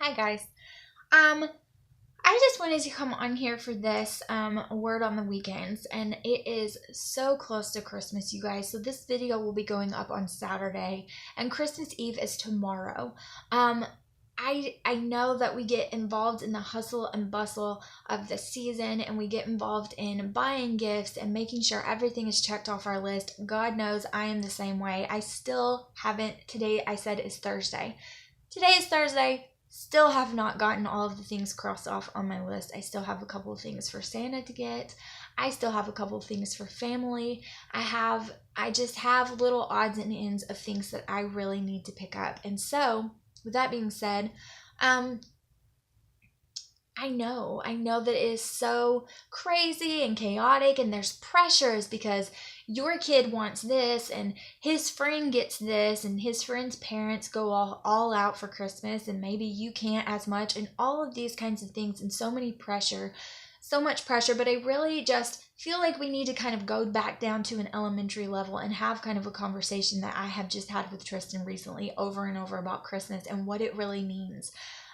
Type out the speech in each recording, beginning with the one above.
Hi guys. Um, I just wanted to come on here for this word on the weekends, and it is so close to Christmas, you guys. So this video will be going up on Saturday, and Christmas Eve is tomorrow. Um, I know that we get involved in the hustle and bustle of the season, and we get involved in buying gifts and making sure everything is checked off our list. God knows I am the same way. I still haven't. Today I said is Thursday. Today is Thursday. Still have not gotten all of the things crossed off on my list. I still have a couple of things for Santa to get. I still have a couple of things for family. I just have little odds and ends of things that I really need to pick up. And so, with that being said, um, I know that it is so crazy and chaotic, and there's pressures because your kid wants this, and his friend gets this, and his friend's parents go all out for Christmas, and maybe you can't as much, and all of these kinds of things, and so much pressure. But I really just feel like we need to kind of go back down to an elementary level and have kind of a conversation that I have just had with Tristan recently over and over about Christmas and what it really means.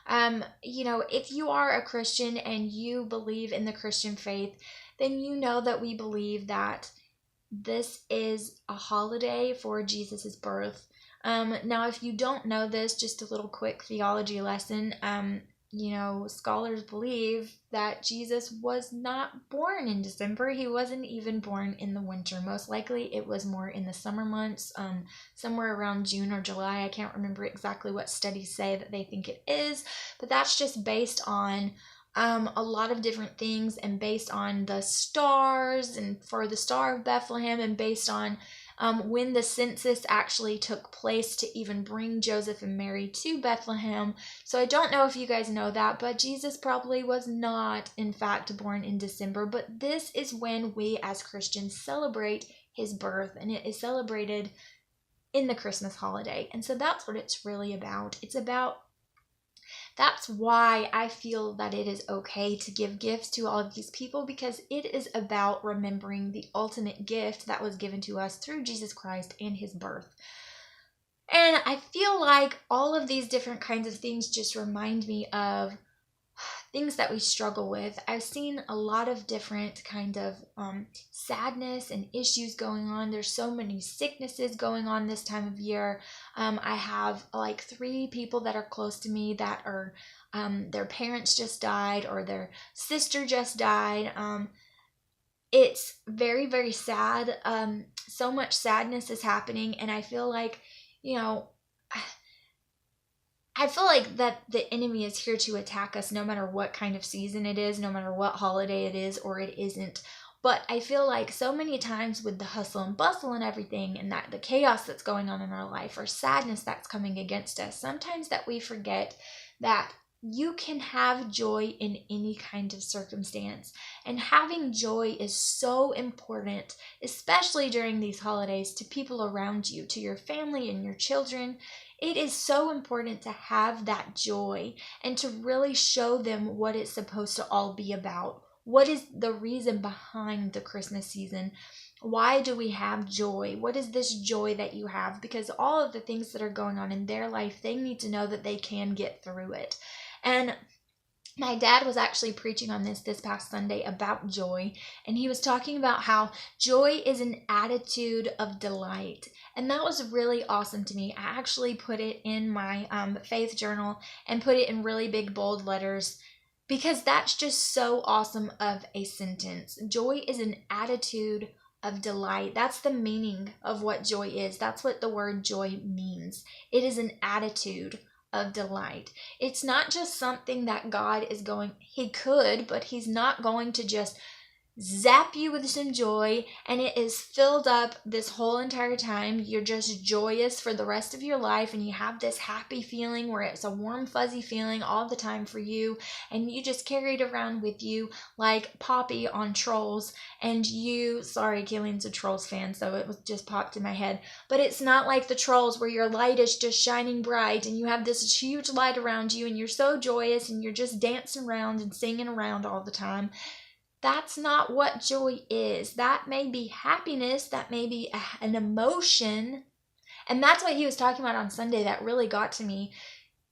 If you are a Christian and you believe in the Christian faith, then you know that we believe that this is a holiday for Jesus's birth. Now, if you don't know this, just a little quick theology lesson. Scholars believe that Jesus was not born in December. He wasn't even born in the winter. Most likely it was more in the summer months, somewhere around June or July. I can't remember exactly what studies say that they think it is, but that's just based on a lot of different things, and based on the stars, and for the Star of Bethlehem, and based on when the census actually took place to even bring Joseph and Mary to Bethlehem. So I don't know if you guys know that, but Jesus probably was not, in fact, born in December. But this is when we as Christians celebrate his birth, and it is celebrated in the Christmas holiday. And so that's what it's really about. That's why I feel that it is okay to give gifts to all of these people, because it is about remembering the ultimate gift that was given to us through Jesus Christ and his birth. And I feel like all of these different kinds of things just remind me of things that we struggle with. I've seen a lot of different kind of sadness and issues going on. There's so many sicknesses going on this time of year. I have like 3 people that are close to me that are their parents just died, or their sister just died. It's very, very sad. So much sadness is happening, and I feel like, that the enemy is here to attack us no matter what kind of season it is, no matter what holiday it is or it isn't. But I feel like so many times with the hustle and bustle and everything, and that the chaos that's going on in our life, or sadness that's coming against us, sometimes that we forget that you can have joy in any kind of circumstance. And having joy is so important, especially during these holidays, to people around you, to your family and your children. It is so important to have that joy and to really show them what it's supposed to all be about. What is the reason behind the Christmas season? Why do we have joy? What is this joy that you have? Because all of the things that are going on in their life, they need to know that they can get through it. And my dad was actually preaching on this past Sunday about joy, and he was talking about how joy is an attitude of delight. And that was really awesome to me. I actually put it in my faith journal and put it in really big bold letters, because that's just so awesome of a sentence. Joy is an attitude of delight. That's the meaning of what joy is. That's what the word joy means. It is an attitude of delight. It's not just something that God is he could, but he's not going to just zap you with some joy and it is filled up this whole entire time. You're just joyous for the rest of your life, and you have this happy feeling where it's a warm, fuzzy feeling all the time for you, and you just carry it around with you like Poppy on Trolls. And sorry, Kayleen's a Trolls fan, so it was just popped in my head, but it's not like the Trolls where your light is just shining bright and you have this huge light around you and you're so joyous and you're just dancing around and singing around all the time. That's not what joy is. That may be happiness, that may be an emotion, and that's what he was talking about on Sunday that really got to me.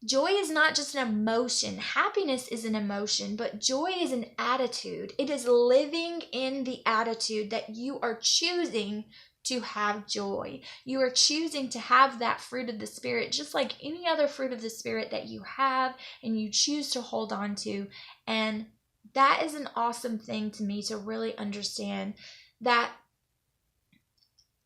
Joy is not just an emotion. Happiness is an emotion, but joy is an attitude. It is living in the attitude that you are choosing to have joy. You are choosing to have that fruit of the Spirit, just like any other fruit of the Spirit that you have and you choose to hold on to. And that is an awesome thing to me to really understand, that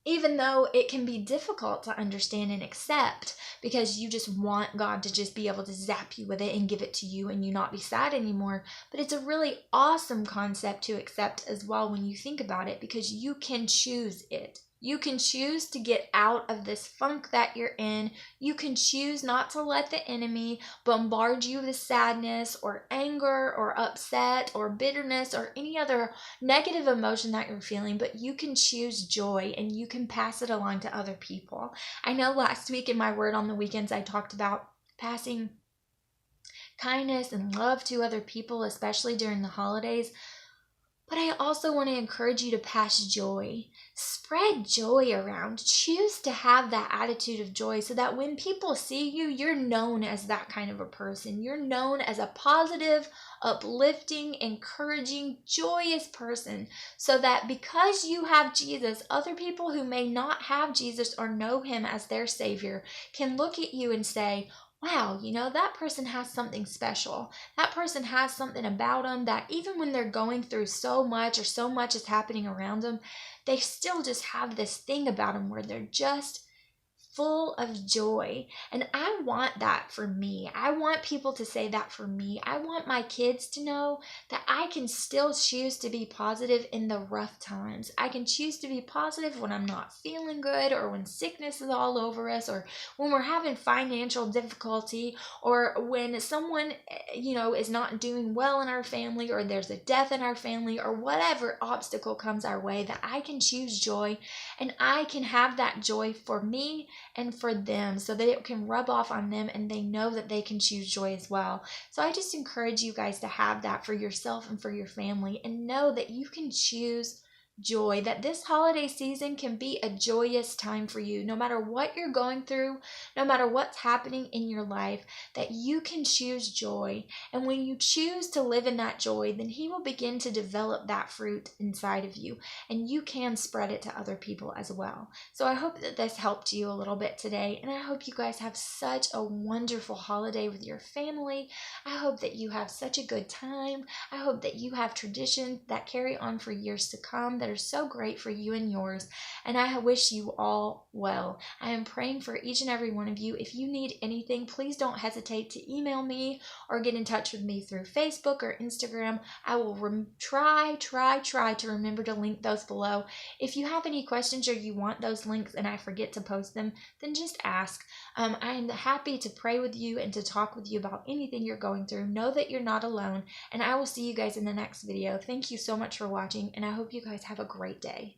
even though it can be difficult to understand and accept, because you just want God to just be able to zap you with it and give it to you and you not be sad anymore. But it's a really awesome concept to accept as well when you think about it, because you can choose it. You can choose to get out of this funk that you're in. You can choose not to let the enemy bombard you with sadness or anger or upset or bitterness or any other negative emotion that you're feeling, but you can choose joy and you can pass it along to other people. I know last week in my Word on the Weekends, I talked about passing kindness and love to other people, especially during the holidays. But I also want to encourage you to pass joy. Spread joy around. Choose to have that attitude of joy so that when people see you, you're known as that kind of a person. You're known as a positive, uplifting, encouraging, joyous person. So that because you have Jesus, other people who may not have Jesus or know him as their Savior can look at you and say, wow, that person has something special. That person has something about them that even when they're going through so much or so much is happening around them, they still just have this thing about them where they're just full of joy. And I want that for me. I want people to say that for me. I want my kids to know that I can still choose to be positive in the rough times. I can choose to be positive when I'm not feeling good, or when sickness is all over us, or when we're having financial difficulty, or when someone, is not doing well in our family, or there's a death in our family, or whatever obstacle comes our way, that I can choose joy and I can have that joy for me and for them, so that it can rub off on them and they know that they can choose joy as well. So I just encourage you guys to have that for yourself and for your family, and know that you can choose joy, that this holiday season can be a joyous time for you, no matter what you're going through, no matter what's happening in your life, that you can choose joy. And when you choose to live in that joy, then he will begin to develop that fruit inside of you, and you can spread it to other people as well. So I hope that this helped you a little bit today, and I hope you guys have such a wonderful holiday with your family. I hope that you have such a good time. I hope that you have traditions that carry on for years to come that are so great for you and yours, and I wish you all well. I am praying for each and every one of you. If you need anything, please don't hesitate to email me or get in touch with me through Facebook or Instagram. I will try to remember to link those below. If you have any questions or you want those links and I forget to post them, then just ask. I am happy to pray with you and to talk with you about anything you're going through. Know that you're not alone, and I will see you guys in the next video. Thank you so much for watching, and I hope you guys have a great day.